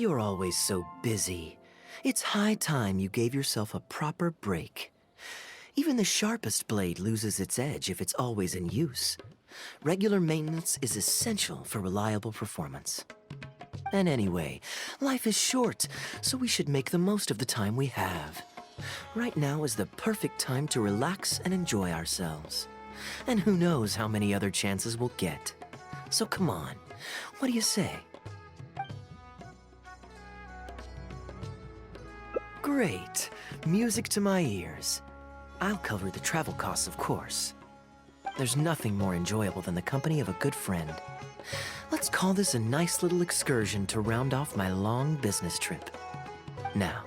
You're always so busy. It's high time you gave yourself a proper break. Even the sharpest blade loses its edge if it's always in use. Regular maintenance is essential for reliable performance. And anyway, life is short, so we should make the most of the time we have. Right now is the perfect time to relax and enjoy ourselves. And who knows how many other chances we'll get. So come on, what do you say? Great, music to my ears. I'll cover the travel costs, of course. There's nothing more enjoyable than the company of a good friend. Let's call this a nice little excursion to round off my long business trip. Now,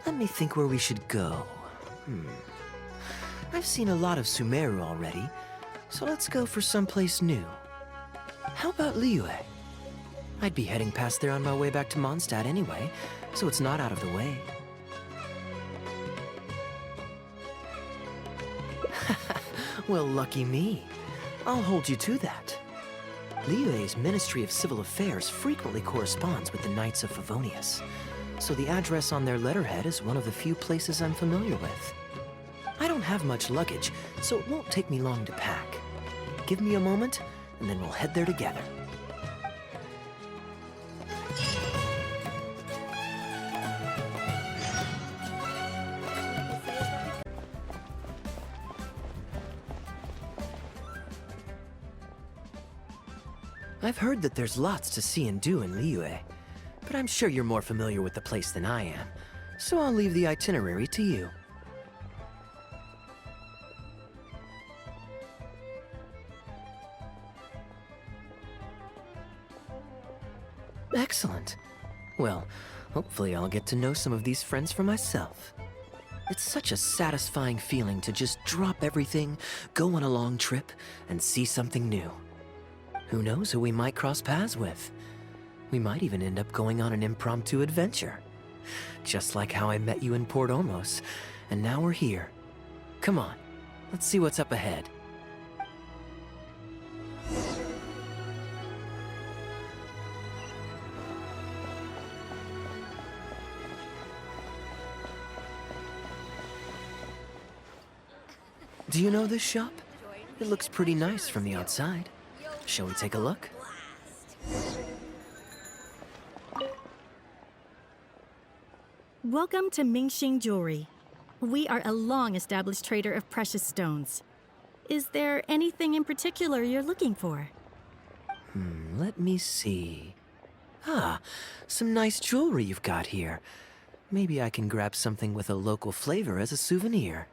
let me think where we should go. I've seen a lot of Sumeru already, so let's go for someplace new. How about Liyue? I'd be heading past there on my way back to Mondstadt anyway, so it's not out of the way. Well, lucky me. I'll hold you to that. Liyue's Ministry of Civil Affairs frequently corresponds with the Knights of Favonius, so the address on their letterhead is one of the few places I'm familiar with. I don't have much luggage, so it won't take me long to pack. Give me a moment, and then we'll head there together. I've heard that there's lots to see and do in Liyue, but I'm sure you're more familiar with the place than I am, so I'll leave the itinerary to you. Excellent. Well, hopefully I'll get to know some of these friends for myself. It's such a satisfying feeling to just drop everything, go on a long trip, and see something new. Who knows who we might cross paths with? We might even end up going on an impromptu adventure. Just like how I met you in Port Ormos, and now we're here. Come on, let's see what's up ahead. Do you know this shop? It looks pretty nice from the outside. Shall we take a look? Welcome to Mingxing Jewelry. We are a long-established trader of precious stones. Is there anything in particular you're looking for? Let me see. Ah, some nice jewelry you've got here. Maybe I can grab something with a local flavor as a souvenir.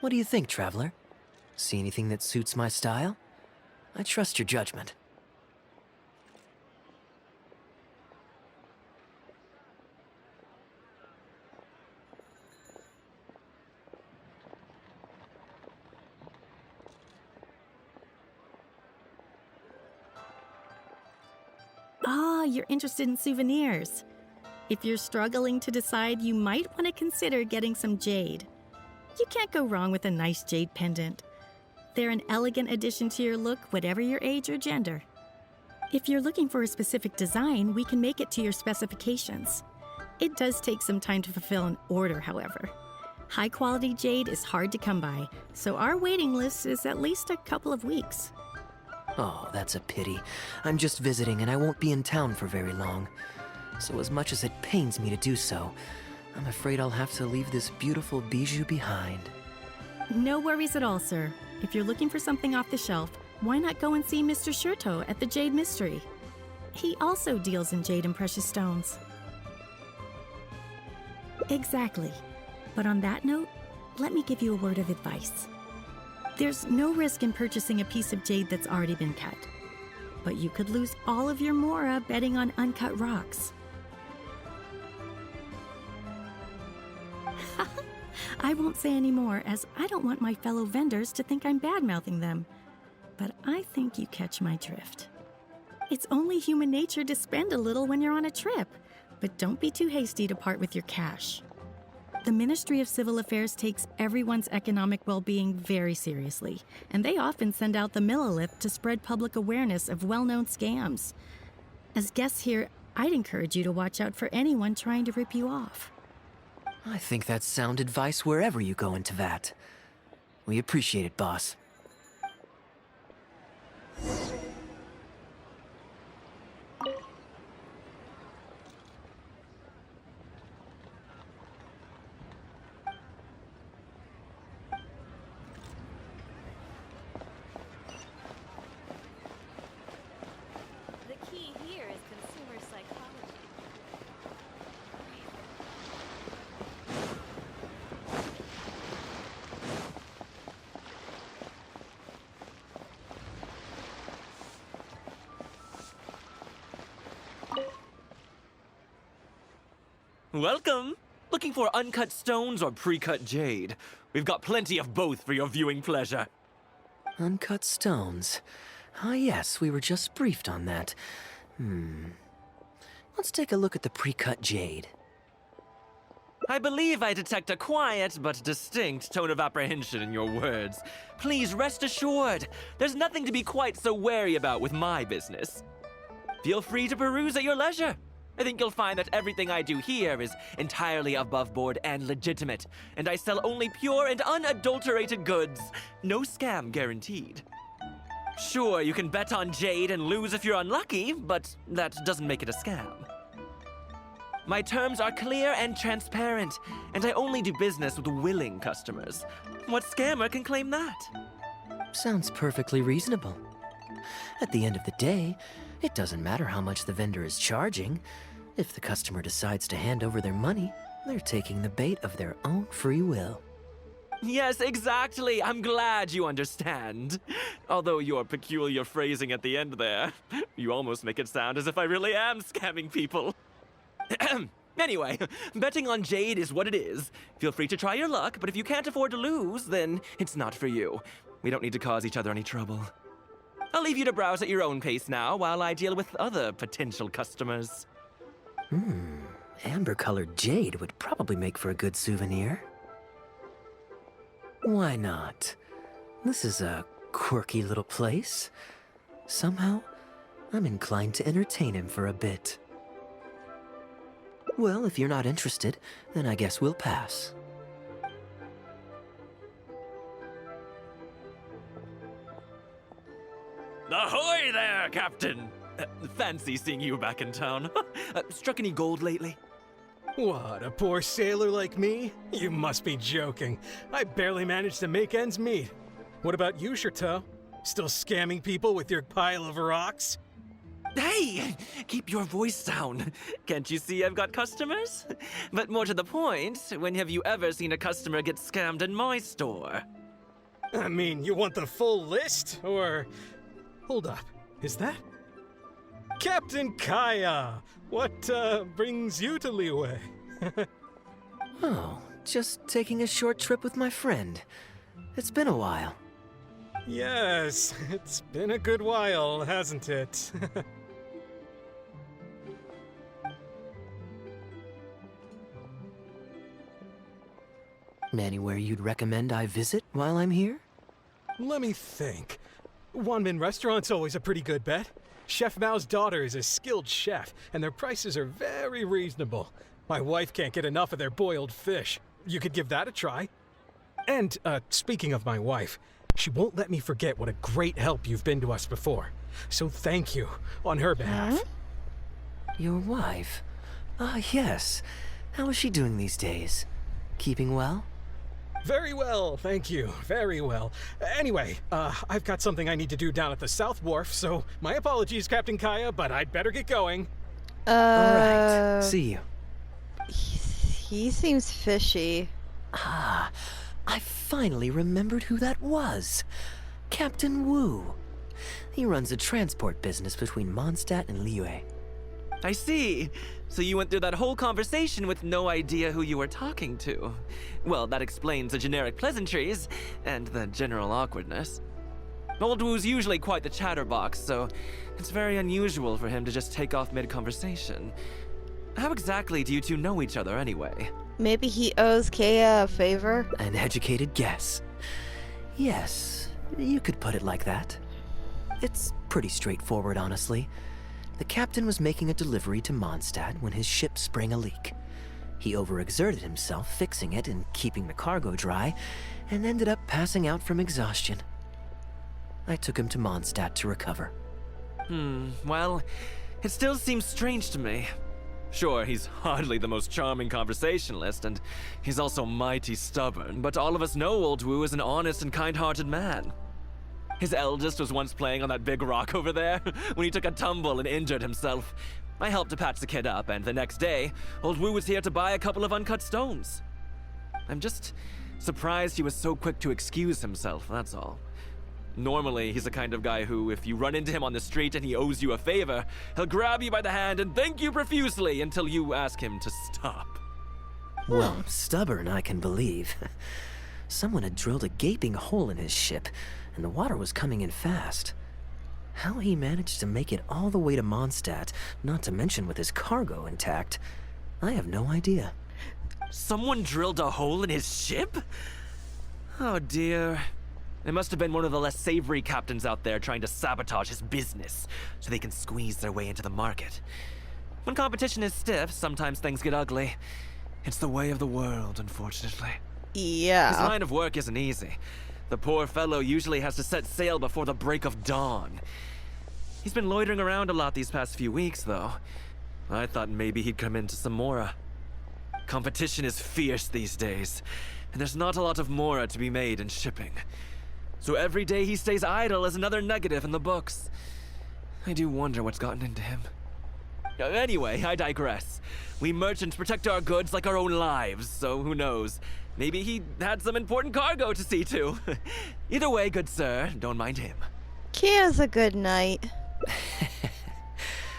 What do you think, traveler? See anything that suits my style? I trust your judgment. Ah, you're interested in souvenirs. If you're struggling to decide, you might want to consider getting some jade. You can't go wrong with a nice jade pendant. They're an elegant addition to your look, whatever your age or gender. If you're looking for a specific design, we can make it to your specifications. It does take some time to fulfill an order, however. High-quality jade is hard to come by, so our waiting list is at least a couple of weeks. Oh, that's a pity. I'm just visiting and I won't be in town for very long. So as much as it pains me to do so, I'm afraid I'll have to leave this beautiful bijou behind. No worries at all, sir. If you're looking for something off the shelf, why not go and see Mr. Shurto at the Jade Mystery? He also deals in jade and precious stones. Exactly. But on that note, let me give you a word of advice. There's no risk in purchasing a piece of jade that's already been cut. But you could lose all of your mora betting on uncut rocks. I won't say any more, as I don't want my fellow vendors to think I'm bad-mouthing them. But I think you catch my drift. It's only human nature to spend a little when you're on a trip, but don't be too hasty to part with your cash. The Ministry of Civil Affairs takes everyone's economic well-being very seriously, and they often send out the Millilith to spread public awareness of well-known scams. As guests here, I'd encourage you to watch out for anyone trying to rip you off. I think that's sound advice wherever you go into that. We appreciate it, boss. The key here is consumer psychology. Welcome! Looking for uncut stones or pre-cut jade? We've got plenty of both for your viewing pleasure. Uncut stones. Ah, yes, we were just briefed on that. Let's take a look at the pre-cut jade. I believe I detect a quiet but distinct tone of apprehension in your words. Please rest assured, there's nothing to be quite so wary about with my business. Feel free to peruse at your leisure. I think you'll find that everything I do here is entirely above board and legitimate, and I sell only pure and unadulterated goods. No scam guaranteed. Sure, you can bet on jade and lose if you're unlucky, but that doesn't make it a scam. My terms are clear and transparent, and I only do business with willing customers. What scammer can claim that? Sounds perfectly reasonable. At the end of the day, it doesn't matter how much the vendor is charging. If the customer decides to hand over their money, they're taking the bait of their own free will. Yes, exactly. I'm glad you understand. Although your peculiar phrasing at the end there, you almost make it sound as if I really am scamming people. Anyway, betting on jade is what it is. Feel free to try your luck, but if you can't afford to lose, then it's not for you. We don't need to cause each other any trouble. I'll leave you to browse at your own pace now while I deal with other potential customers. Amber-colored jade would probably make for a good souvenir. Why not? This is a quirky little place. Somehow, I'm inclined to entertain him for a bit. Well, if you're not interested, then I guess we'll pass. Ahoy there, Captain! Fancy seeing you back in town. Struck any gold lately? What, a poor sailor like me? You must be joking. I barely managed to make ends meet. What about you, Chateau? Still scamming people with your pile of rocks? Hey! Keep your voice down. Can't you see I've got customers? But more to the point, when have you ever seen a customer get scammed in my store? I mean, you want the full list? Or... Hold up, is that... Captain Kaeya! What, brings you to Liyue? Oh, just taking a short trip with my friend. It's been a while. Yes, it's been a good while, hasn't it? Anywhere you'd recommend I visit while I'm here? Let me think. Wanmin Restaurant's always a pretty good bet. Chef Mao's daughter is a skilled chef, and their prices are very reasonable. My wife can't get enough of their boiled fish. You could give that a try. And, speaking of my wife, she won't let me forget what a great help you've been to us before. So thank you, on her behalf. Your wife? Ah, yes. How is she doing these days? Keeping well? Very well, thank you. Very well. Anyway, I've got something I need to do down at the South Wharf, so my apologies, Captain Kaeya, but I'd better get going. All right. See you. He seems fishy. Ah, I finally remembered who that was. Captain Wu. He runs a transport business between Mondstadt and Liyue. I see. So you went through that whole conversation with no idea who you were talking to. Well, that explains the generic pleasantries and the general awkwardness. Old Wu's usually quite the chatterbox, so it's very unusual for him to just take off mid-conversation. How exactly do you two know each other anyway? Maybe he owes Kaeya a favor? An educated guess. Yes, you could put it like that. It's pretty straightforward, honestly. The captain was making a delivery to Mondstadt when his ship sprang a leak. He overexerted himself fixing it and keeping the cargo dry, and ended up passing out from exhaustion. I took him to Mondstadt to recover. Well, it still seems strange to me. Sure, he's hardly the most charming conversationalist, and he's also mighty stubborn, but all of us know Old Wu is an honest and kind-hearted man. His eldest was once playing on that big rock over there when he took a tumble and injured himself. I helped to patch the kid up, and the next day, Old Wu was here to buy a couple of uncut stones. I'm just surprised he was so quick to excuse himself, that's all. Normally, he's the kind of guy who, if you run into him on the street and he owes you a favor, he'll grab you by the hand and thank you profusely until you ask him to stop. Well, stubborn I can believe. Someone had drilled a gaping hole in his ship, and the water was coming in fast. How he managed to make it all the way to Mondstadt, not to mention with his cargo intact, I have no idea. Someone drilled a hole in his ship? Oh dear. It must have been one of the less savory captains out there trying to sabotage his business so they can squeeze their way into the market. When competition is stiff, sometimes things get ugly. It's the way of the world, unfortunately. Yeah. His line of work isn't easy. The poor fellow usually has to set sail before the break of dawn. He's been loitering around a lot these past few weeks, though. I thought maybe he'd come into some Mora. Competition is fierce these days, and there's not a lot of Mora to be made in shipping. So every day he stays idle is another negative in the books. I do wonder what's gotten into him. Anyway, I digress. We merchants protect our goods like our own lives, so who knows? Maybe he had some important cargo to see to. Either way, good sir, don't mind him. Kaeya's a good knight.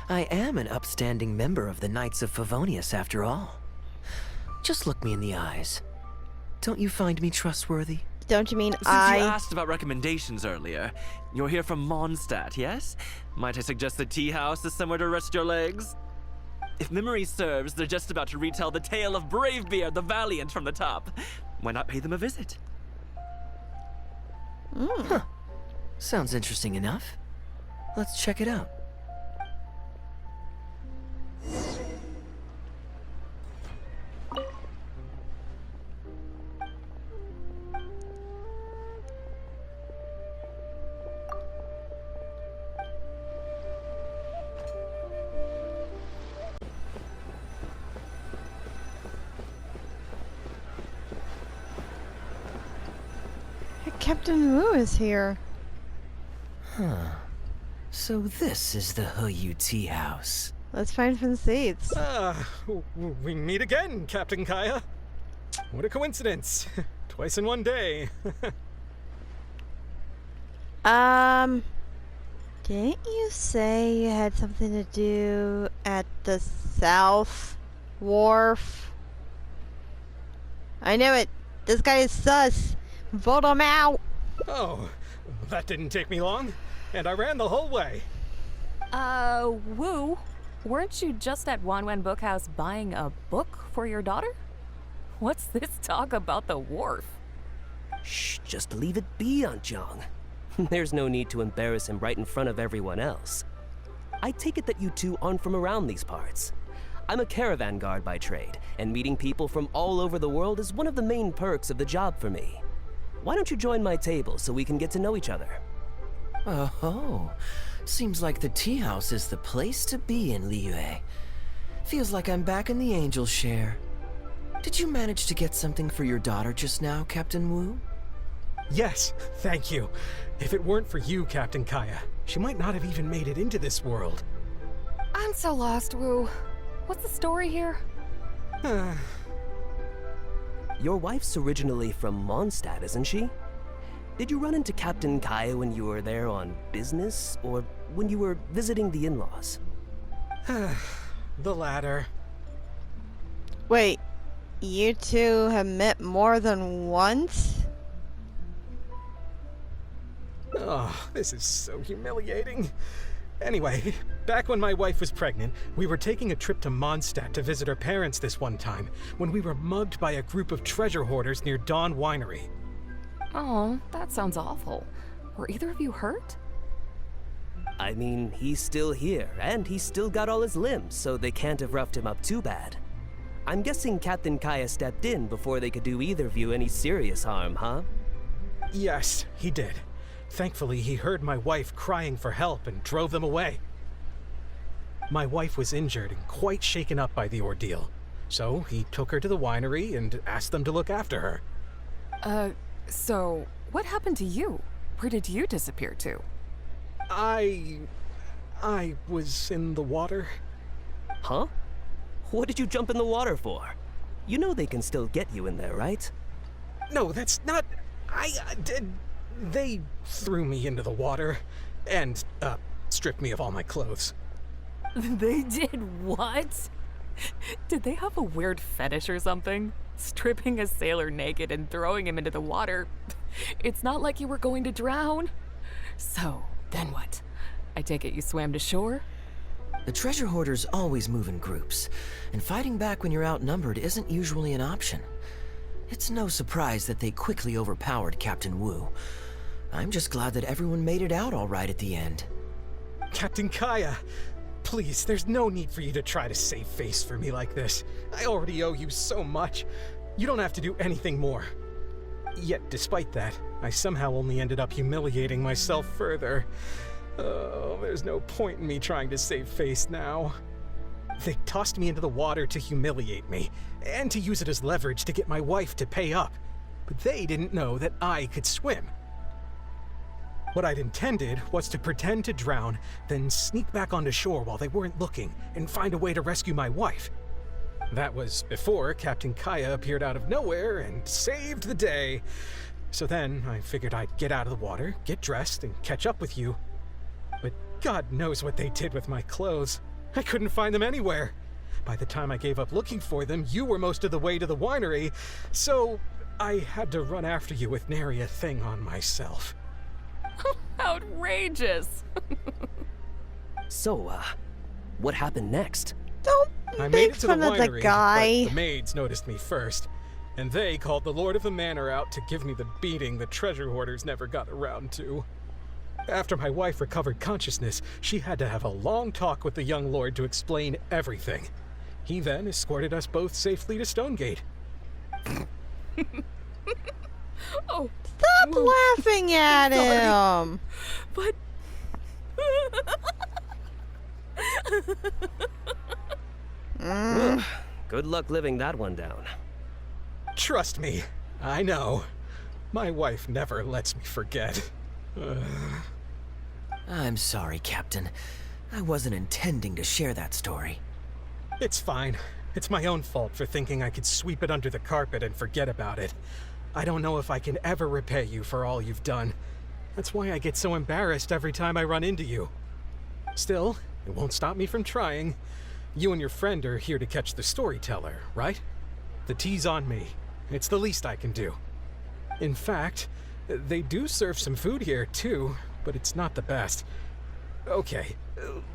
I am an upstanding member of the Knights of Favonius, after all. Just look me in the eyes. Don't you find me trustworthy? Don't you mean Since you asked about recommendations earlier, you're here from Mondstadt, yes? Might I suggest the tea house is somewhere to rest your legs? If memory serves, they're just about to retell the tale of Bravebeard the Valiant from the top. Why not pay them a visit? Huh. Sounds interesting enough. Let's check it out. Captain Wu is here. Huh. So this is the Hu Tea House. Let's find some seats. We meet again, Captain Kaeya. What a coincidence. Twice in one day. Didn't you say you had something to do at the South Wharf? I knew it. This guy is sus. Vote him out. Oh, that didn't take me long. And I ran the whole way. Wu, weren't you just at Wanwen Bookhouse buying a book for your daughter? What's this talk about the wharf? Shh, just leave it be, Aunt Jong. There's no need to embarrass him right in front of everyone else. I take it that you two aren't from around these parts. I'm a caravan guard by trade, and meeting people from all over the world is one of the main perks of the job for me. Why don't you join my table so we can get to know each other? Oh, seems like the tea house is the place to be in Liyue. Feels like I'm back in the angel share. Did you manage to get something for your daughter just now, Captain Wu? Yes, thank you. If it weren't for you, Captain Kaeya, she might not have even made it into this world. I'm so lost, Wu. What's the story here? Your wife's originally from Mondstadt, isn't she? Did you run into Captain Kaeya when you were there on business, or when you were visiting the in-laws? The latter. Wait, you two have met more than once? Oh, this is so humiliating. Anyway, back when my wife was pregnant, we were taking a trip to Mondstadt to visit her parents this one time, when we were mugged by a group of treasure hoarders near Dawn Winery. Oh, that sounds awful. Were either of you hurt? I mean, he's still here, and he's still got all his limbs, so they can't have roughed him up too bad. I'm guessing Captain Kaeya stepped in before they could do either of you any serious harm, huh? Yes, he did. Thankfully, he heard my wife crying for help and drove them away. My wife was injured and quite shaken up by the ordeal, so he took her to the winery and asked them to look after her. So what happened to you? Where did you disappear to? I was in the water. Huh? What did you jump in the water for? You know they can still get you in there, right? No, that's not... They threw me into the water and, stripped me of all my clothes. They did what? Did they have a weird fetish or something? Stripping a sailor naked and throwing him into the water. It's not like you were going to drown. So, then what? I take it you swam to shore? The treasure hoarders always move in groups, and fighting back when you're outnumbered isn't usually an option. It's no surprise that they quickly overpowered Captain Wu. I'm just glad that everyone made it out all right at the end. Captain Kaeya, please, there's no need for you to try to save face for me like this. I already owe you so much. You don't have to do anything more. Yet, despite that, I somehow only ended up humiliating myself further. Oh, there's no point in me trying to save face now. They tossed me into the water to humiliate me, and to use it as leverage to get my wife to pay up. But they didn't know that I could swim. What I'd intended was to pretend to drown, then sneak back onto shore while they weren't looking, and find a way to rescue my wife. That was before Captain Kaeya appeared out of nowhere and saved the day. So then I figured I'd get out of the water, get dressed, and catch up with you. But God knows what they did with my clothes. I couldn't find them anywhere. By the time I gave up looking for them, you were most of the way to the winery, so I had to run after you with nary a thing on myself. Outrageous! So, what happened next? Don't I made make it to the fun of winery, the guy. but the maids noticed me first, and they called the Lord of the Manor out to give me the beating the treasure hoarders never got around to. After my wife recovered consciousness, she had to have a long talk with the young lord to explain everything. He then escorted us both safely to Stonegate. Oh, Stop laughing at him. but... Good luck living that one down. Trust me, I know. My wife never lets me forget. I'm sorry, Captain. I wasn't intending to share that story. It's fine. It's my own fault for thinking I could sweep it under the carpet and forget about it. I don't know if I can ever repay you for all you've done. That's why I get so embarrassed every time I run into you. Still, it won't stop me from trying. You and your friend are here to catch the storyteller, right? The tea's on me. It's the least I can do. In fact, they do serve some food here, too, but it's not the best. Okay,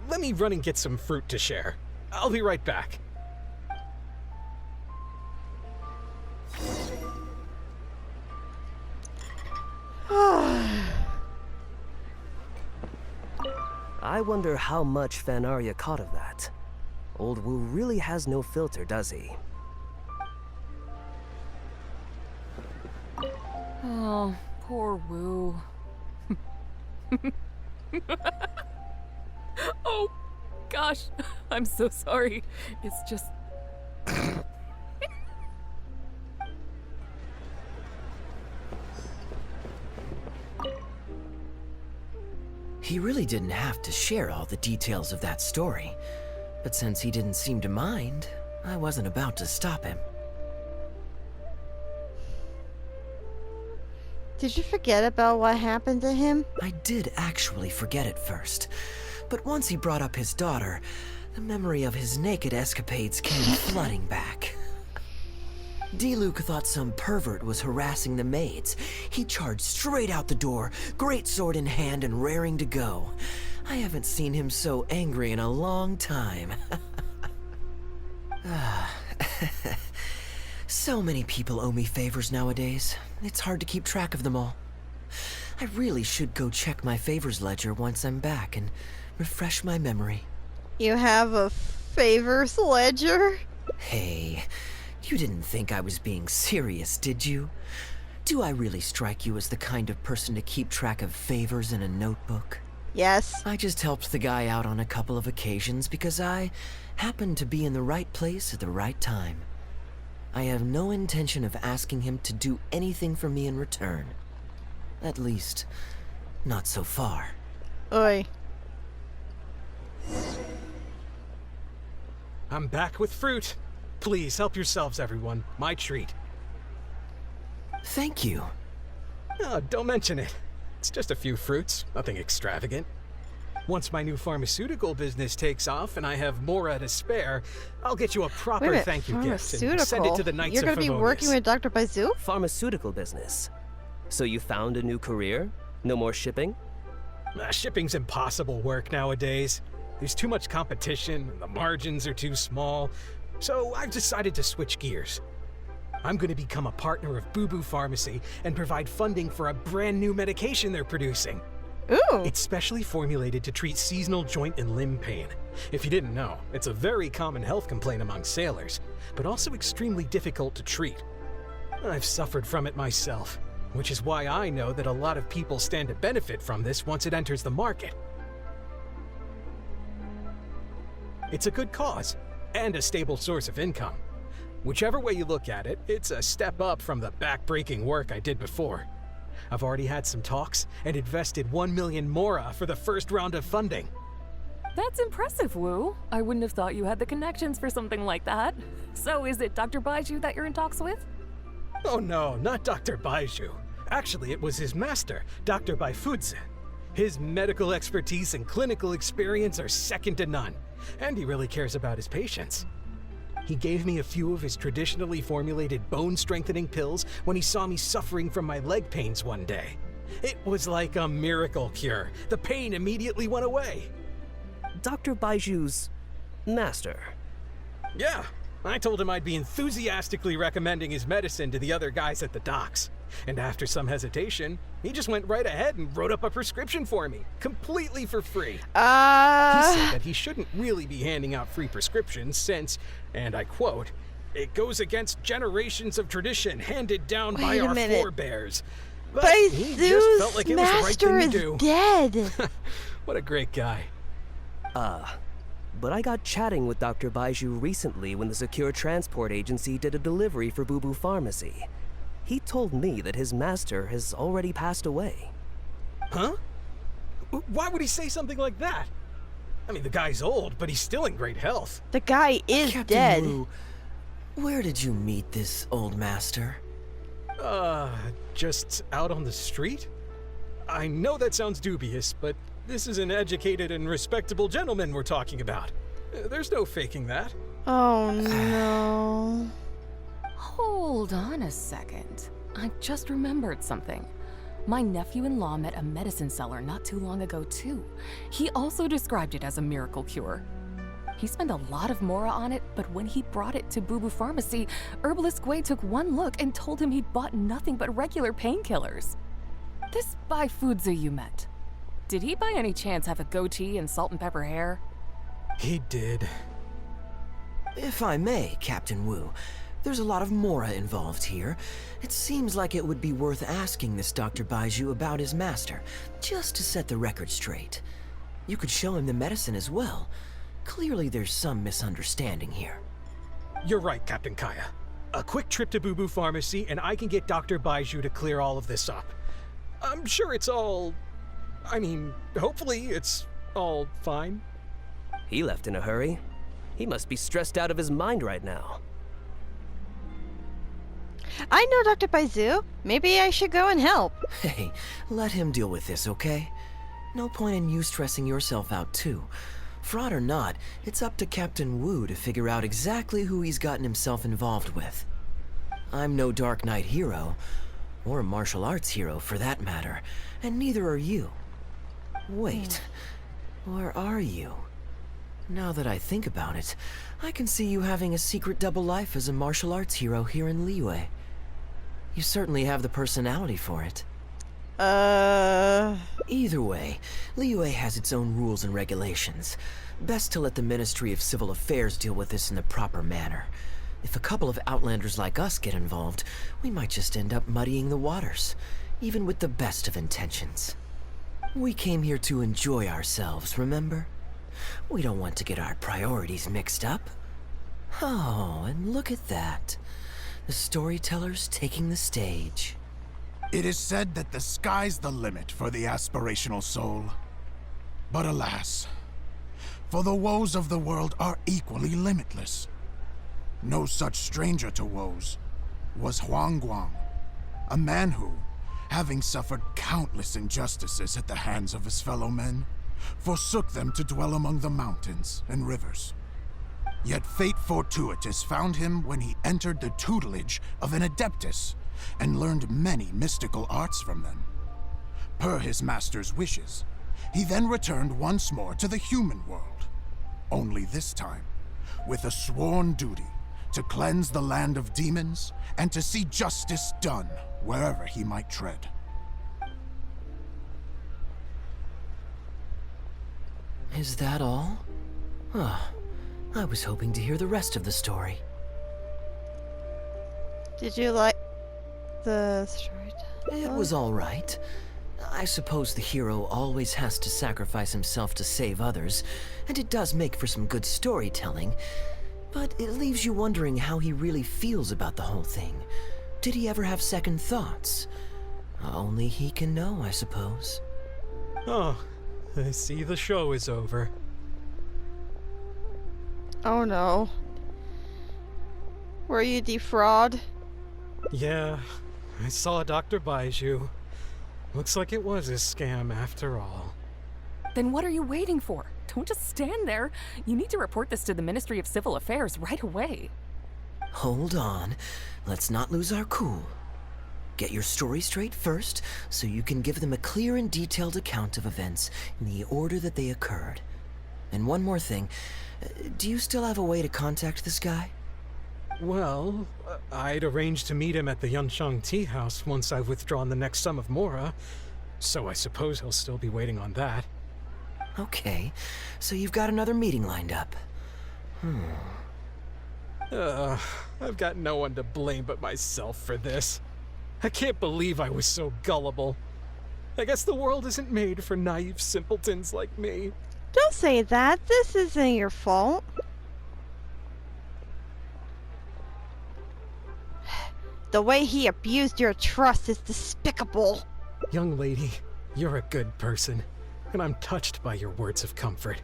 let me run and get some fruit to share. I'll be right back. I wonder how much Fanaria caught of that. Old Wu really has no filter, does he? Oh, poor Wu. Oh, gosh. I'm so sorry. It's just... He really didn't have to share all the details of that story. But since he didn't seem to mind, I wasn't about to stop him. Did you forget about what happened to him? I did actually forget at first. But once he brought up his daughter, the memory of his naked escapades came flooding back. D-Luke thought some pervert was harassing the maids. He charged straight out the door, great sword in hand and raring to go. I haven't seen him so angry in a long time. So many people owe me favors nowadays. It's hard to keep track of them all. I really should go check my favors ledger once I'm back and refresh my memory. You have a favors ledger? Hey, you didn't think I was being serious, did you? Do I really strike you as the kind of person to keep track of favors in a notebook? Yes. I just helped the guy out on a couple of occasions because I happened to be in the right place at the right time. I have no intention of asking him to do anything for me in return. At least, not so far. Oi. I'm back with fruit. Please help yourselves, everyone. My treat. Thank you. Oh, don't mention it. It's just a few fruits, nothing extravagant. Once my new pharmaceutical business takes off and I have Mora to spare, I'll get you a proper Wait a minute, thank you gift and pharmaceutical? send it to the Knights You're of gonna be Favonius. working with Dr. Baizu? Pharmaceutical business. So you found a new career? No more shipping? Shipping's impossible work nowadays. There's too much competition, and the margins are too small. So I've decided to switch gears. I'm going to become a partner of Boo Boo Pharmacy and provide funding for a brand new medication they're producing. Ooh. It's specially formulated to treat seasonal joint and limb pain. If you didn't know, it's a very common health complaint among sailors, but also extremely difficult to treat. I've suffered from it myself, which is why I know that a lot of people stand to benefit from this once it enters the market. It's a good cause, and a stable source of income. Whichever way you look at it, it's a step up from the back-breaking work I did before. I've already had some talks and invested 1 million Mora for the first round of funding. That's impressive, Wu. I wouldn't have thought you had the connections for something like that. So is it Dr. Baiju that you're in talks with? Oh no, not Dr. Baiju. Actually, it was his master, Dr. Baifudze. His medical expertise and clinical experience are second to none, and he really cares about his patients. He gave me a few of his traditionally formulated bone-strengthening pills when he saw me suffering from my leg pains one day. It was like a miracle cure. The pain immediately went away. Dr. Baiju's master. Yeah, I told him I'd be enthusiastically recommending his medicine to the other guys at the docks. And after some hesitation, he just went right ahead and wrote up a prescription for me, completely for free. He said that he shouldn't really be handing out free prescriptions since, and I quote, "It goes against generations of tradition handed down by Wait a our minute. forebears." But he just felt like it was the right master thing to is do. dead. What a great guy. But I got chatting with Dr. Baiju recently when the Secure Transport Agency did a delivery for Boo Boo Pharmacy. He told me that his master has already passed away. Huh? Why would he say something like that? I mean, the guy's old, but he's still in great health. The guy is Captain dead. Wu, where did you meet this old master? Just out on the street? I know that sounds dubious, but this is an educated and respectable gentleman we're talking about. There's no faking that. Oh no. Hold on a second. I just remembered something. My nephew-in-law met a medicine seller not too long ago, too. He also described it as a miracle cure. He spent a lot of Mora on it, but when he brought it to Boo Boo Pharmacy, Herbalist Gui took one look and told him he'd bought nothing but regular painkillers. This Baifudze you met, did he by any chance have a goatee and salt and pepper hair? He did. If I may, Captain Wu, there's a lot of Mora involved here. It seems like it would be worth asking this Dr. Baiju about his master, just to set the record straight. You could show him the medicine as well. Clearly there's some misunderstanding here. You're right, Captain Kaeya. A quick trip to Boo Boo Pharmacy and I can get Dr. Baiju to clear all of this up. I'm sure it's all... hopefully it's all fine. He left in a hurry. He must be stressed out of his mind right now. I know Dr. Baizu. Maybe I should go and help. Hey, let him deal with this, okay? No point in you stressing yourself out too. Fraud or not, it's up to Captain Wu to figure out exactly who he's gotten himself involved with. I'm no Dark Knight hero, or a martial arts hero for that matter, and neither are you. Wait, or are you? Now that I think about it, I can see you having a secret double life as a martial arts hero here in Liyue. You certainly have the personality for it. Either way, Liyue has its own rules and regulations. Best to let the Ministry of Civil Affairs deal with this in the proper manner. If a couple of outlanders like us get involved, we might just end up muddying the waters, even with the best of intentions. We came here to enjoy ourselves, remember? We don't want to get our priorities mixed up. Oh, and look at that. The storyteller's taking the stage. It is said that the sky's the limit for the aspirational soul. But alas, for the woes of the world are equally limitless. No such stranger to woes was Huang Guang, a man who, having suffered countless injustices at the hands of his fellow men, forsook them to dwell among the mountains and rivers. Yet fate fortuitous found him when he entered the tutelage of an adeptus and learned many mystical arts from them. Per his master's wishes, he then returned once more to the human world, only this time with a sworn duty to cleanse the land of demons and to see justice done wherever he might tread. Is that all? Oh, I was hoping to hear the rest of the story. Did you like the story? It was all right. I suppose the hero always has to sacrifice himself to save others, and it does make for some good storytelling. But it leaves you wondering how he really feels about the whole thing. Did he ever have second thoughts? Only he can know, I suppose. Oh, I see the show is over. Oh no. Were you defraud? Yeah, I saw Dr. Baiju. Looks like it was a scam after all. Then what are you waiting for? Don't just stand there. You need to report this to the Ministry of Civil Affairs right away. Hold on. Let's not lose our cool. Get your story straight first, so you can give them a clear and detailed account of events in the order that they occurred. And one more thing. Do you still have a way to contact this guy? Well, I'd arranged to meet him at the Yunshang Tea House once I've withdrawn the next sum of Mora, so I suppose he'll still be waiting on that. Okay, so you've got another meeting lined up. I've got no one to blame but myself for this. I can't believe I was so gullible. I guess the world isn't made for naive simpletons like me. Don't say that. This isn't your fault. The way he abused your trust is despicable. Young lady, you're a good person, and I'm touched by your words of comfort.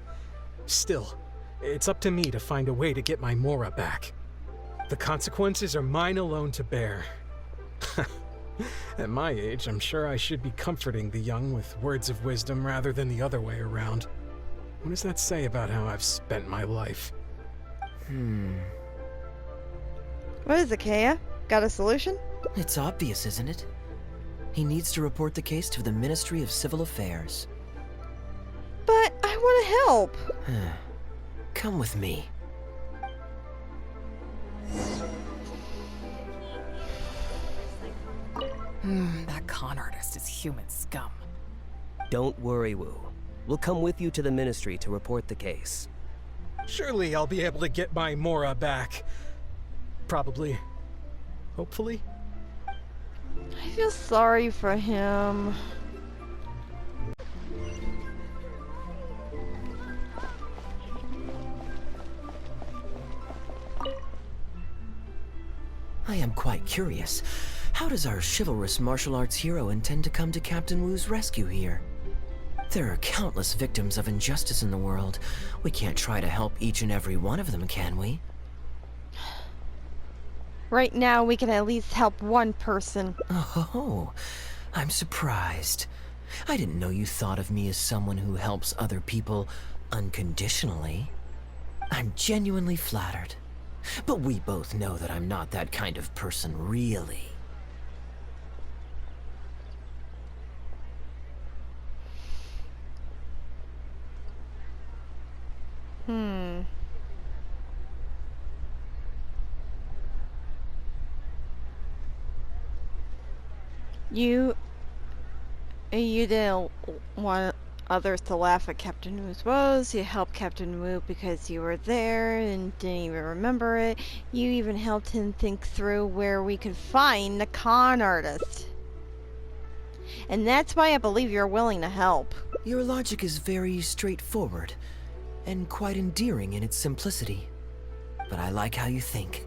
Still, it's up to me to find a way to get my Mora back. The consequences are mine alone to bear. At my age, I'm sure I should be comforting the young with words of wisdom rather than the other way around. What does that say about how I've spent my life? What is it, Kaeya? Got a solution? It's obvious, isn't it? He needs to report the case to the Ministry of Civil Affairs. But I want to help. Come with me. That con artist is human scum. Don't worry, Wu. We'll come with you to the ministry to report the case. Surely I'll be able to get my Mora back. Probably. Hopefully. I feel sorry for him. I am quite curious. How does our chivalrous martial arts hero intend to come to Captain Wu's rescue here? There are countless victims of injustice in the world. We can't try to help each and every one of them, can we? Right now, we can at least help one person. Oh, I'm surprised. I didn't know you thought of me as someone who helps other people unconditionally. I'm genuinely flattered. But we both know that I'm not that kind of person, really. You You didn't want others to laugh at Captain Wu's woes. You helped Captain Wu because you were there and didn't even remember it. You even helped him think through where we could find the con artist. And that's why I believe you're willing to help. Your logic is very straightforward and quite endearing in its simplicity. But I like how you think.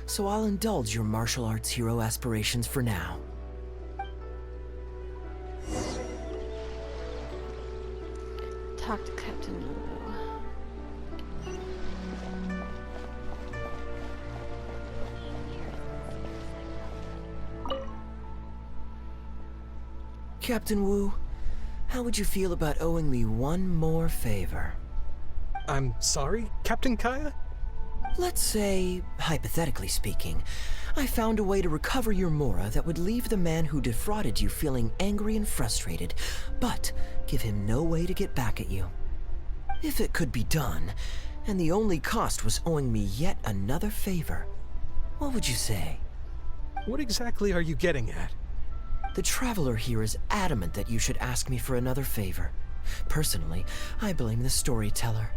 So I'll indulge your martial arts hero aspirations for now. Talk to Captain Wu. Captain Wu, how would you feel about owing me one more favor? I'm sorry, Captain Kaeya? Let's say, hypothetically speaking, I found a way to recover your Mora that would leave the man who defrauded you feeling angry and frustrated, but give him no way to get back at you. If it could be done, and the only cost was owing me yet another favor, what would you say? What exactly are you getting at? The Traveler here is adamant that you should ask me for another favor. Personally, I blame the storyteller.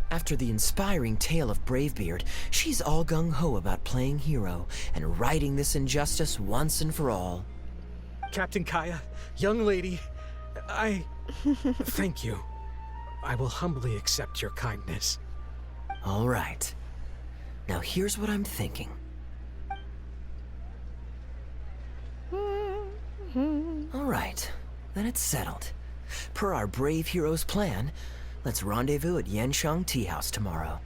After the inspiring tale of Bravebeard, she's all gung-ho about playing hero and righting this injustice once and for all. Captain Kaeya, young lady, I... thank you. I will humbly accept your kindness. All right. Now here's what I'm thinking. All right, then it's settled. Per our brave hero's plan, let's rendezvous at Yanshang Tea House tomorrow.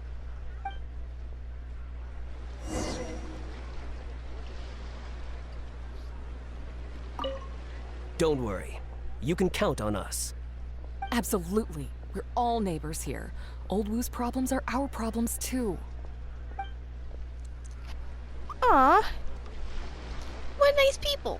Don't worry. You can count on us. Absolutely. We're all neighbors here. Old Wu's problems are our problems too. Aw. What nice people.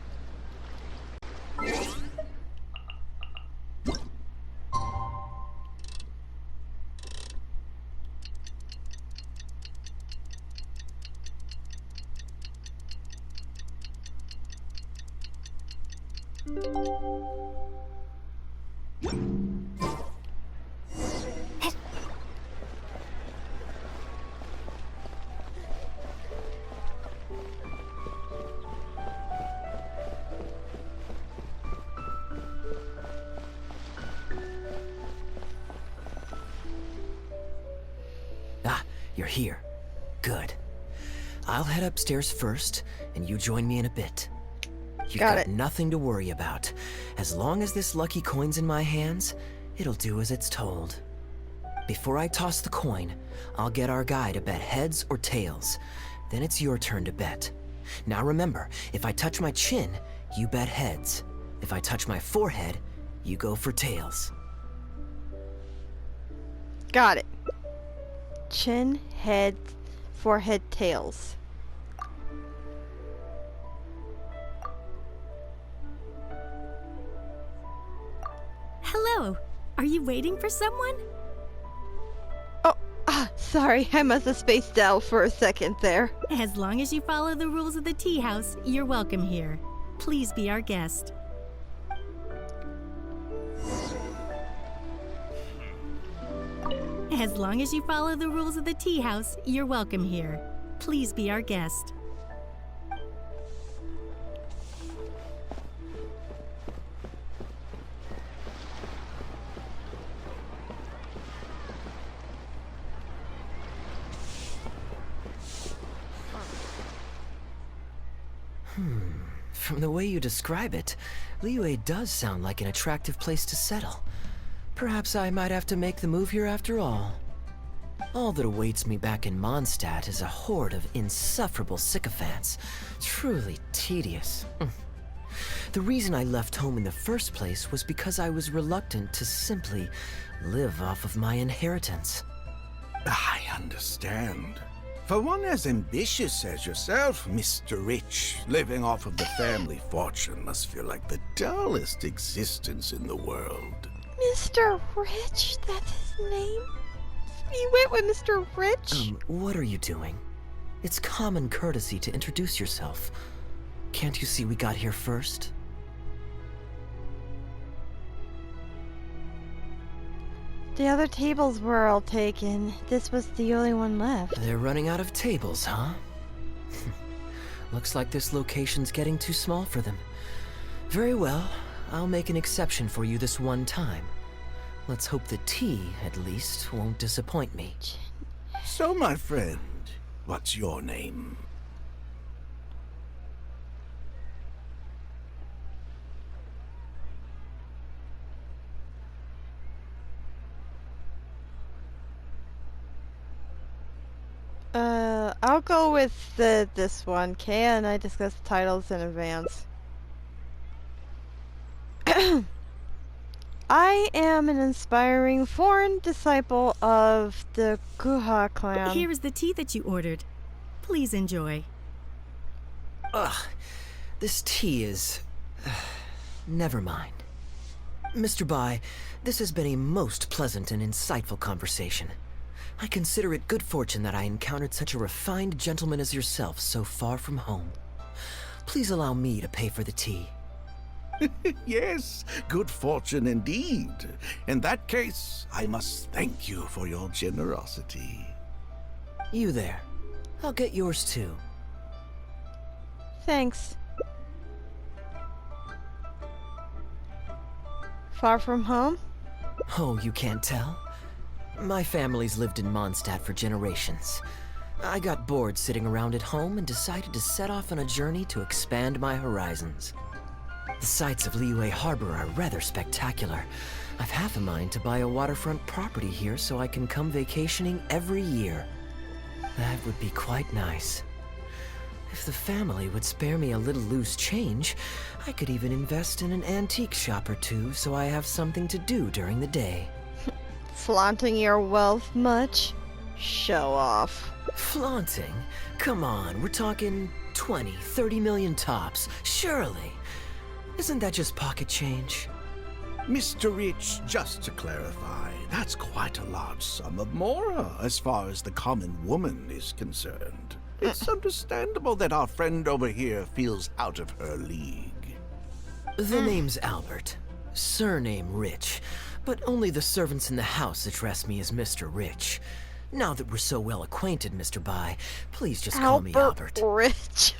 Ah, you're here. Good. I'll head upstairs first, and you join me in a bit. You've Got got it. nothing to worry about. As long as this lucky coin's in my hands, it'll do as it's told. Before I toss the coin, I'll get our guy to bet heads or tails. Then it's your turn to bet. Now remember, if I touch my chin, you bet heads. If I touch my forehead, you go for tails. Got it. Chin, head, forehead, tails. Hello. Are you waiting for someone? Oh, sorry, I must have spaced out for a second there. As long as you follow the rules of the tea house, you're welcome here. Please be our guest. As long as you follow the rules of the tea house, you're welcome here. Please be our guest. From the way you describe it, Liyue does sound like an attractive place to settle. Perhaps I might have to make the move here after all. All that awaits me back in Mondstadt is a horde of insufferable sycophants. Truly tedious. The reason I left home in the first place was because I was reluctant to simply live off of my inheritance. I understand. For one as ambitious as yourself, Mr. Rich, living off of the family fortune must feel like the dullest existence in the world. Mr. Rich, that's his name? You went with Mr. Rich? What are you doing? It's common courtesy to introduce yourself. Can't you see we got here first? The other tables were all taken. This was the only one left. They're running out of tables, huh? Looks like this location's getting too small for them. Very well. I'll make an exception for you this one time. Let's hope the tea, at least, won't disappoint me. So, my friend, what's your name? I'll go with this one. Kaeya and I discussed titles in advance. I am an inspiring foreign disciple of the Guha clan. Here is the tea that you ordered. Please enjoy. Ugh, this tea is... never mind. Mr. Bai, this has been a most pleasant and insightful conversation. I consider it good fortune that I encountered such a refined gentleman as yourself so far from home. Please allow me to pay for the tea. Yes, good fortune indeed. In that case, I must thank you for your generosity. You there. I'll get yours too. Thanks. Far from home? Oh, you can't tell? My family's lived in Mondstadt for generations. I got bored sitting around at home and decided to set off on a journey to expand my horizons. The sights of Liyue Harbor are rather spectacular. I've half a mind to buy a waterfront property here so I can come vacationing every year. That would be quite nice. If the family would spare me a little loose change, I could even invest in an antique shop or two so I have something to do during the day. Flaunting your wealth much? Show off. Flaunting? Come on, we're talking 20, 30 million tops, surely. Isn't that just pocket change? Mr. Rich, just to clarify, that's quite a large sum of mora as far as the common woman is concerned. It's understandable that our friend over here feels out of her league. The name's Albert. Surname Rich. But only the servants in the house address me as Mr. Rich. Now that we're so well acquainted, Mr. Bai, please just call me Albert. Rich.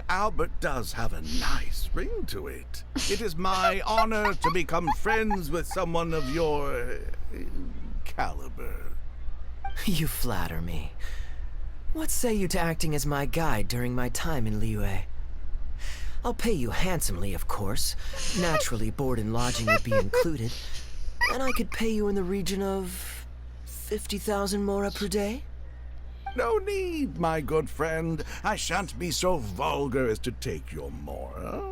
Albert does have a nice ring to it. It is my honor to become friends with someone of your caliber. You flatter me. What say you to acting as my guide during my time in Liyue? I'll pay you handsomely, of course. Naturally, board and lodging would be included. And I could pay you in the region of 50,000 mora per day? No need, my good friend. I shan't be so vulgar as to take your mora.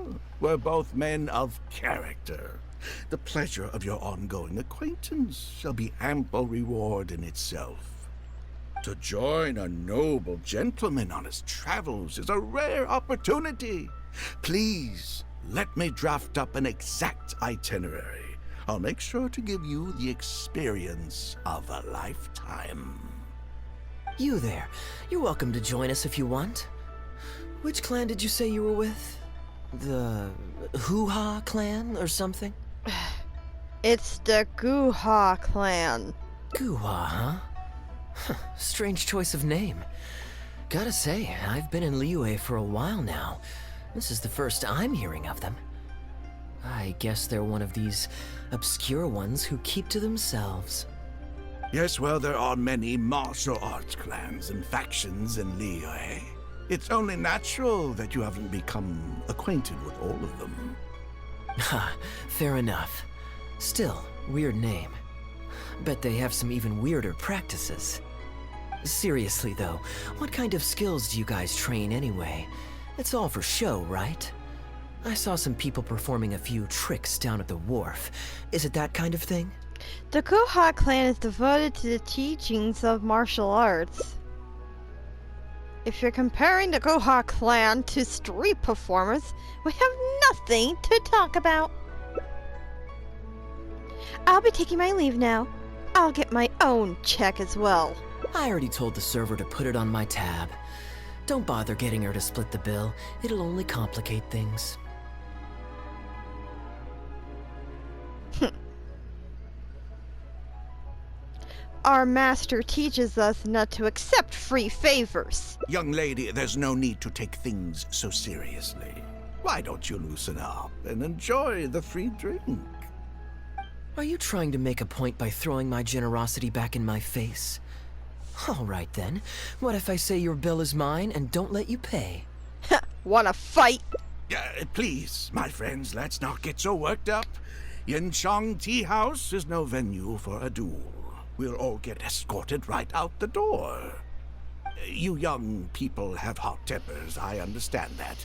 We're both men of character. The pleasure of your ongoing acquaintance shall be ample reward in itself. To join a noble gentleman on his travels is a rare opportunity. Please, let me draft up an exact itinerary. I'll make sure to give you the experience of a lifetime. You there. You're welcome to join us if you want. Which clan did you say you were with? The Hoo-Ha clan or something? It's the Guha clan. Guha, huh? Strange choice of name. Gotta say, I've been in Liyue for a while now. This is the first I'm hearing of them. I guess they're one of these obscure ones who keep to themselves. Yes, well, there are many martial arts clans and factions in Liyue. It's only natural that you haven't become acquainted with all of them. Ha, fair enough. Still, weird name. Bet they have some even weirder practices. Seriously though, what kind of skills do you guys train anyway? It's all for show, right? I saw some people performing a few tricks down at the wharf. Is it that kind of thing? The Guha clan is devoted to the teachings of martial arts. If you're comparing the Guha clan to street performers, we have nothing to talk about. I'll be taking my leave now. I'll get my own check as well. I already told the server to put it on my tab. Don't bother getting her to split the bill. It'll only complicate things. our master teaches us not to accept free favors. Young lady, there's no need to take things so seriously. Why don't you loosen up and enjoy the free drink? Are you trying to make a point by throwing my generosity back in my face? All right then. What if I say your bill is mine and don't let you pay? Wanna fight? Please, my friends, let's not get so worked up. Yinchang Tea House is no venue for a duel. We'll all get escorted right out the door. You young people have hot tempers, I understand that.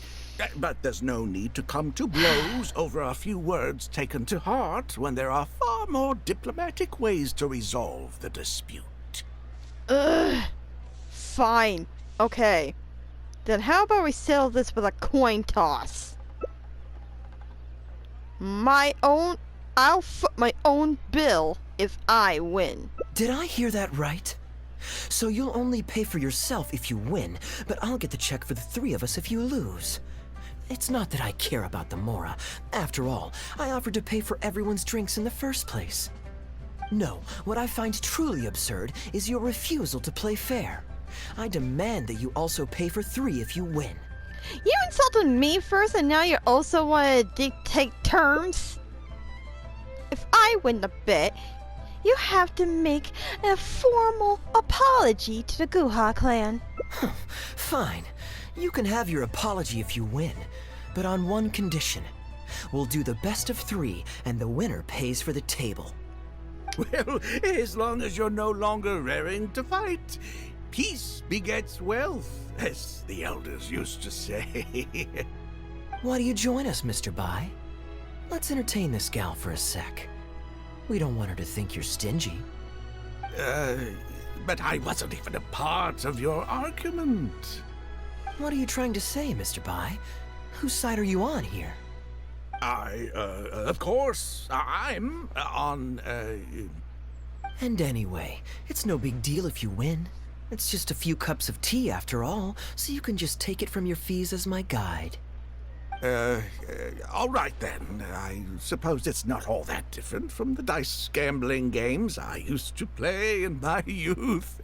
But there's no need to come to blows over a few words taken to heart when there are far more diplomatic ways to resolve the dispute. Ugh. Fine. Okay. Then how about we settle this with a coin toss? I'll foot my own bill if I win. Did I hear that right? So you'll only pay for yourself if you win, but I'll get the check for the three of us if you lose. It's not that I care about the Mora. After all, I offered to pay for everyone's drinks in the first place. No, what I find truly absurd is your refusal to play fair. I demand that you also pay for three if you win. You insulted me first and now you also want to dictate terms? If I win the bet, you have to make a formal apology to the Guha clan. Fine. You can have your apology if you win, but on one condition. We'll do the best of three, and the winner pays for the table. Well, as long as you're no longer raring to fight, peace begets wealth, as the elders used to say. Why do you join us, Mr. Bai? Let's entertain this gal for a sec. We don't want her to think you're stingy. But I wasn't even a part of your argument. What are you trying to say, Mr. Bai? Whose side are you on here? Of course, I'm on, And anyway, it's no big deal if you win. It's just a few cups of tea after all, so you can just take it from your fees as my guide. All right then. I suppose it's not all that different from the dice gambling games I used to play in my youth.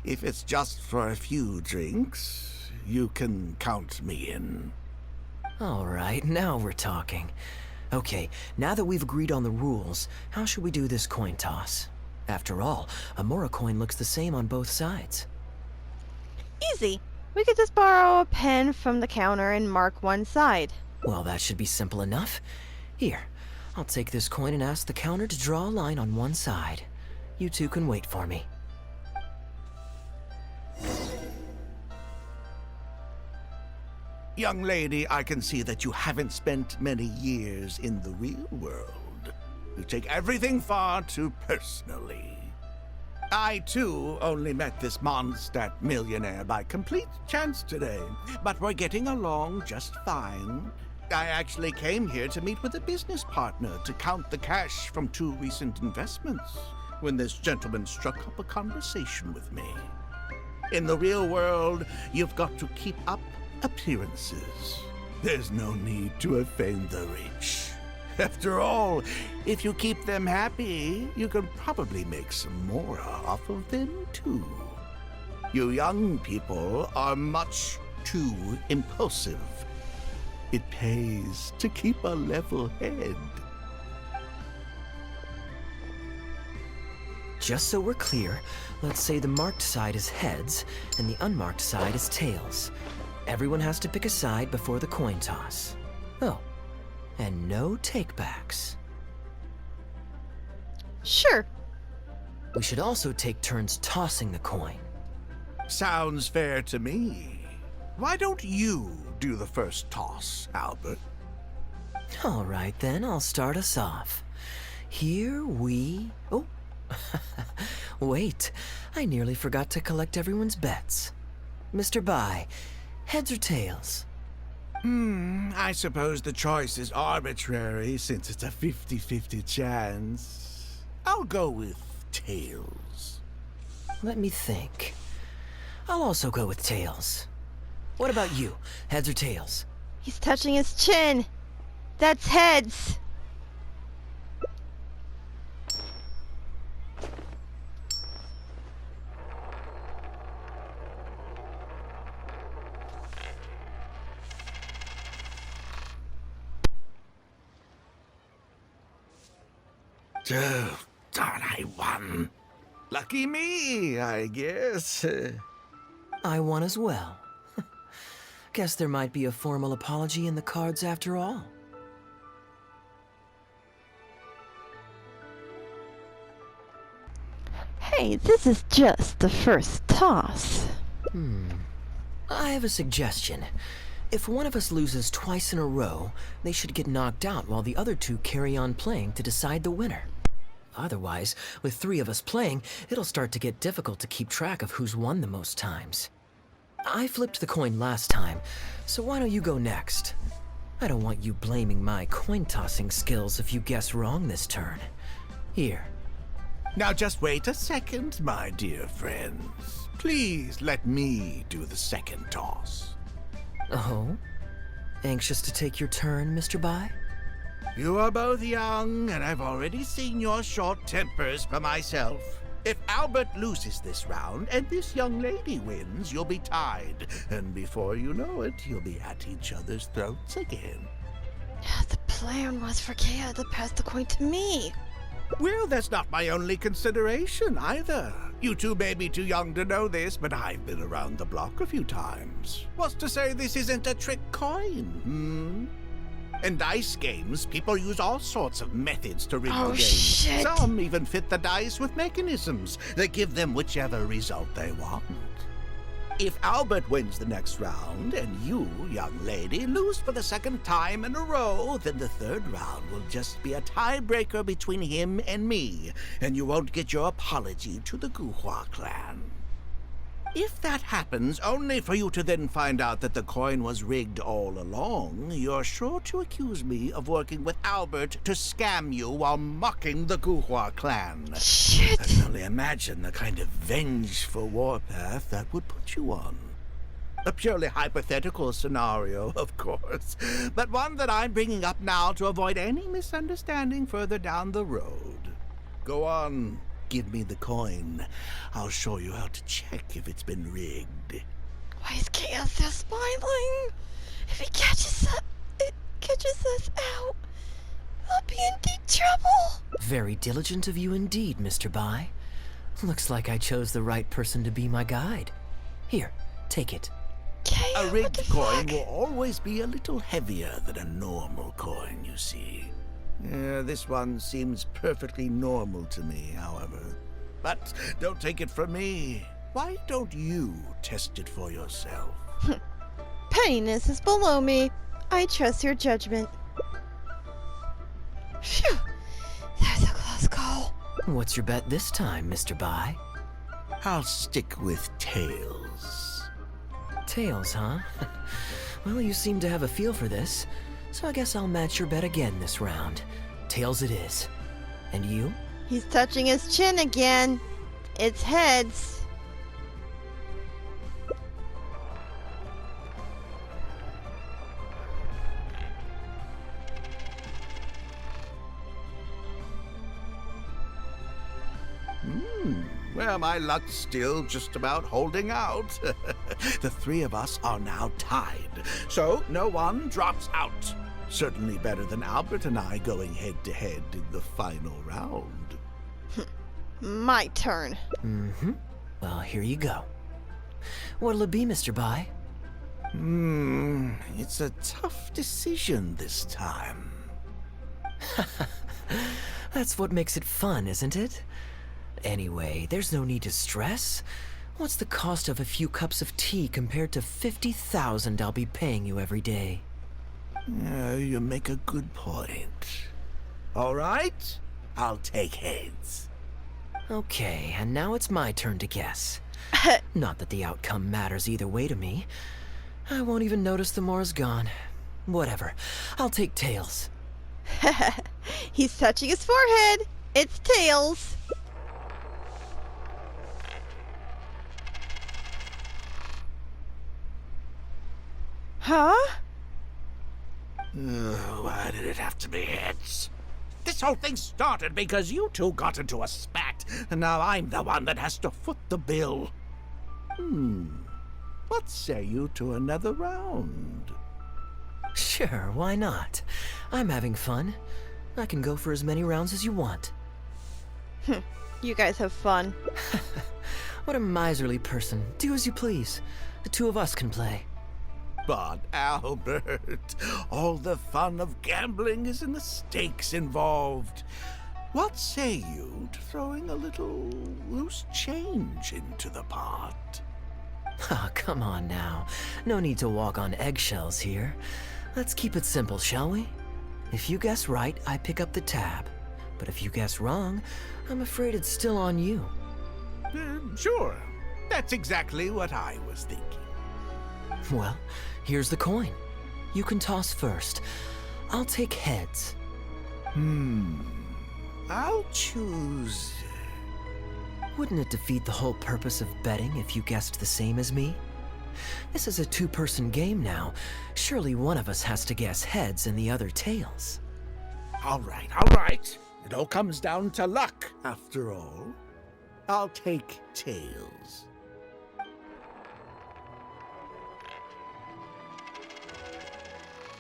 If it's just for a few drinks, you can count me in. All right, now we're talking. Okay, now that we've agreed on the rules, how should we do this coin toss? After all, a Mora coin looks the same on both sides. Easy. We could just borrow a pen from the counter and mark one side. Well, that should be simple enough. Here, I'll take this coin and ask the counter to draw a line on one side. You two can wait for me. Young lady, I can see that you haven't spent many years in the real world. You take everything far too personally. I, too, only met this Mondstadt millionaire by complete chance today, but we're getting along just fine. I actually came here to meet with a business partner to count the cash from two recent investments, when this gentleman struck up a conversation with me. In the real world, you've got to keep up appearances. There's no need to offend the rich. After all, if you keep them happy, you can probably make some more off of them, too. You young people are much too impulsive. It pays to keep a level head. Just so we're clear, let's say the marked side is heads, and the unmarked side is tails. Everyone has to pick a side before the coin toss. Oh. And no takebacks. Sure. We should also take turns tossing the coin. Sounds fair to me. Why don't you do the first toss, Albert? All right then, I'll start us off. Here we... Oh, wait. I nearly forgot to collect everyone's bets. Mr. Bai, heads or tails? I suppose the choice is arbitrary since it's a 50-50 chance. I'll go with tails. Let me think. I'll also go with tails. What about you? Heads or tails? He's touching his chin. That's heads. Oh, darn, I won. Lucky me, I guess. I won as well. Guess there might be a formal apology in the cards after all. Hey, this is just the first toss. I have a suggestion. If one of us loses twice in a row, they should get knocked out while the other two carry on playing to decide the winner. Otherwise, with three of us playing, it'll start to get difficult to keep track of who's won the most times. I flipped the coin last time, so why don't you go next? I don't want you blaming my coin-tossing skills if you guess wrong this turn. Here. Now just wait a second, my dear friends. Please let me do the second toss. Oh? Anxious to take your turn, Mr. Bai? You are both young, and I've already seen your short tempers for myself. If Albert loses this round and this young lady wins, you'll be tied. And before you know it, you'll be at each other's throats again. The plan was for Kaeya to pass the coin to me. Well, that's not my only consideration either. You two may be too young to know this, but I've been around the block a few times. What's to say this isn't a trick coin, In dice games, people use all sorts of methods to rig the game. Shit. Some even fit the dice with mechanisms that give them whichever result they want. If Albert wins the next round, and you, young lady, lose for the second time in a row, then the third round will just be a tiebreaker between him and me, and you won't get your apology to the Guhua clan. If that happens, only for you to then find out that the coin was rigged all along, you're sure to accuse me of working with Albert to scam you while mocking the Guhua clan. Shit. I can only imagine the kind of vengeful warpath that would put you on. A purely hypothetical scenario, of course, but one that I'm bringing up now to avoid any misunderstanding further down the road. Go on. Give me the coin. I'll show you how to check if it's been rigged. Why is Kaeya still smiling? If he catches us out, we'll be in deep trouble. Very diligent of you indeed, Mr. Bai. Looks like I chose the right person to be my guide. Here, take it. Kaeya, A what rigged the coin fuck? will always be a little heavier than a normal coin, you see. This one seems perfectly normal to me, however. But don't take it from me. Why don't you test it for yourself? Pettiness is below me. I trust your judgment. Phew. That was a close call. What's your bet this time, Mr. Bai? I'll stick with tails. Tails, huh? Well, you seem to have a feel for this, so I guess I'll match your bet again this round. Tails it is. And you? He's touching his chin again. It's heads. Well, my luck's still just about holding out. The three of us are now tied, so no one drops out. Certainly better than Albert and I going head-to-head in the final round. My turn. Well, here you go. What'll it be, Mr. Bai? It's a tough decision this time. That's what makes it fun, isn't it? Anyway, there's no need to stress. What's the cost of a few cups of tea compared to 50,000 I'll be paying you every day? You make a good point. All right, I'll take heads. Okay, and now it's my turn to guess. Not that the outcome matters either way to me. I won't even notice the more's gone. Whatever, I'll take tails. He's touching his forehead. It's tails. Huh? Why did it have to be heads? This whole thing started because you two got into a spat, and now I'm the one that has to foot the bill. What say you to another round? Sure, why not? I'm having fun. I can go for as many rounds as you want. You guys have fun. What a miserly person. Do as you please. The two of us can play. But Albert, all the fun of gambling is in the stakes involved. What say you to throwing a little loose change into the pot? Ah, come on now. No need to walk on eggshells here. Let's keep it simple, shall we? If you guess right, I pick up the tab. But if you guess wrong, I'm afraid it's still on you. Sure. That's exactly what I was thinking. Well, here's the coin. You can toss first. I'll take heads. I'll choose... Wouldn't it defeat the whole purpose of betting if you guessed the same as me? This is a two-person game now. Surely one of us has to guess heads and the other tails. All right. It all comes down to luck, after all. I'll take tails.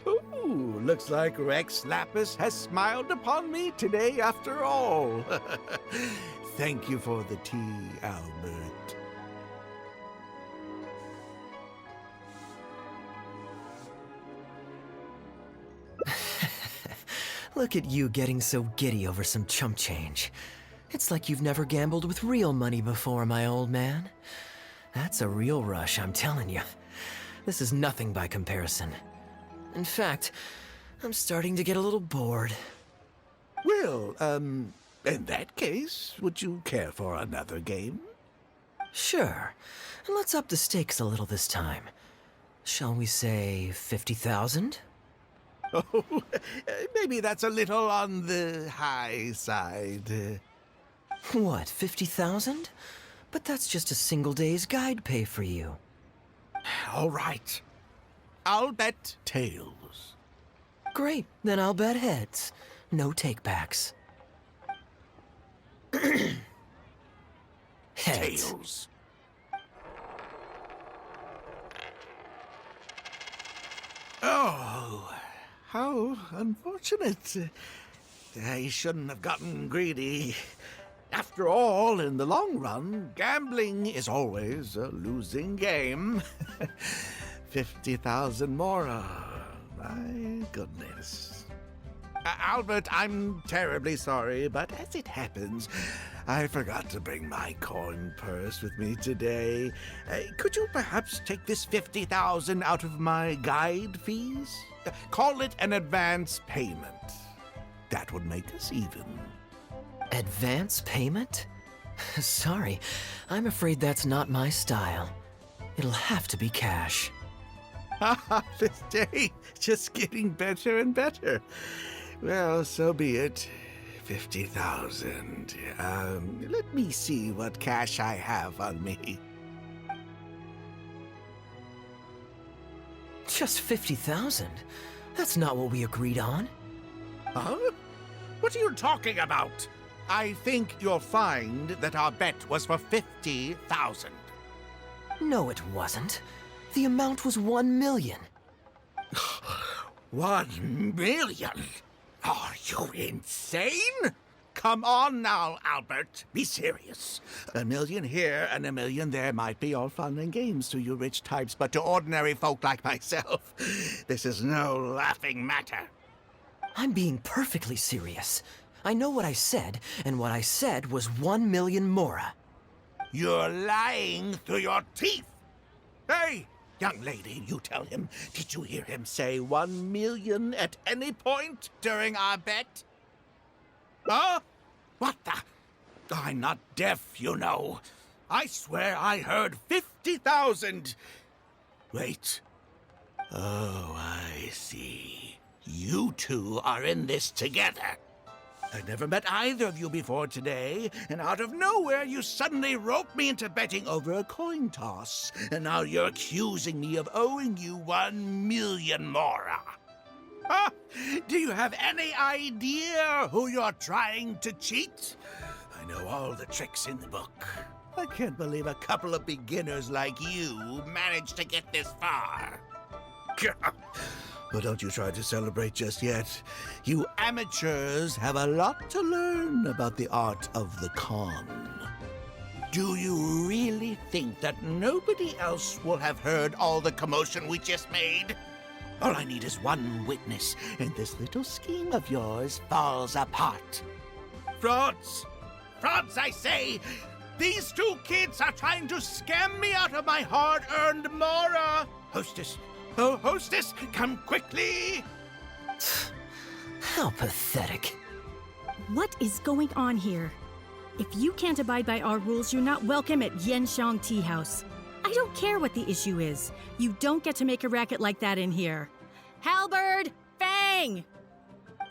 Ooh, looks like Rex Lapis has smiled upon me today after all. Thank you for the tea, Albert. Look at you getting so giddy over some chump change. It's like you've never gambled with real money before, my old man. That's a real rush, I'm telling you. This is nothing by comparison. In fact, I'm starting to get a little bored. Well, in that case, would you care for another game? Sure. And let's up the stakes a little this time. Shall we say 50,000? Oh, maybe that's a little on the high side. What, 50,000? But that's just a single day's guide pay for you. All right. I'll bet tails. Great, then I'll bet heads. No takebacks. Heads. Tails. Oh, how unfortunate. I shouldn't have gotten greedy. After all, in the long run, gambling is always a losing game. 50,000 more. My goodness. Albert, I'm terribly sorry, but as it happens, I forgot to bring my coin purse with me today. Could you perhaps take this 50,000 out of my guide fees? Call it an advance payment. That would make us even. Advance payment? Sorry, I'm afraid that's not my style. It'll have to be cash. This day just getting better and better. Well, so be it. 50,000. Let me see what cash I have on me. Just 50,000? That's not what we agreed on. Huh? What are you talking about? I think you'll find that our bet was for 50,000. No, it wasn't. The amount was 1 million. 1 million? Are you insane? Come on now, Albert. Be serious. A million here and a million there might be all fun and games to you rich types, but to ordinary folk like myself, this is no laughing matter. I'm being perfectly serious. I know what I said, and what I said was 1 million mora. You're lying through your teeth. Hey, young lady, you tell him. Did you hear him say 1 million at any point during our bet? Huh? What the? I'm not deaf, you know. I swear I heard 50,000. Wait. Oh, I see. You two are in this together. I've never met either of you before today, and out of nowhere you suddenly roped me into betting over a coin toss, and now you're accusing me of owing you 1 million mora. Huh? Do you have any idea who you're trying to cheat? I know all the tricks in the book. I can't believe a couple of beginners like you managed to get this far. Well, don't you try to celebrate just yet. You amateurs have a lot to learn learn about the art of the con. Do you really think that nobody else will have heard all the commotion we just made? All I need is one witness, and this little scheme of yours falls apart. Frauds! Frauds, I say! These two kids are trying to scam me out of my hard-earned mora! Hostess! Oh, hostess, come quickly! How pathetic. What is going on here? If you can't abide by our rules, you're not welcome at Yenshang Tea House. I don't care what the issue is. You don't get to make a racket like that in here. Halberd! Fang!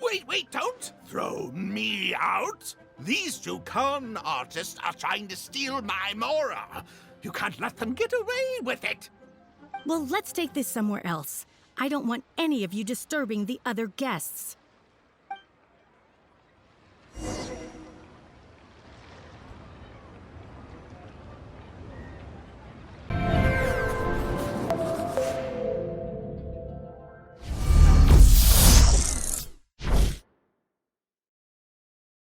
Wait, don't throw me out! These two con artists are trying to steal my mora. You can't let them get away with it. Well, let's take this somewhere else. I don't want any of you disturbing the other guests.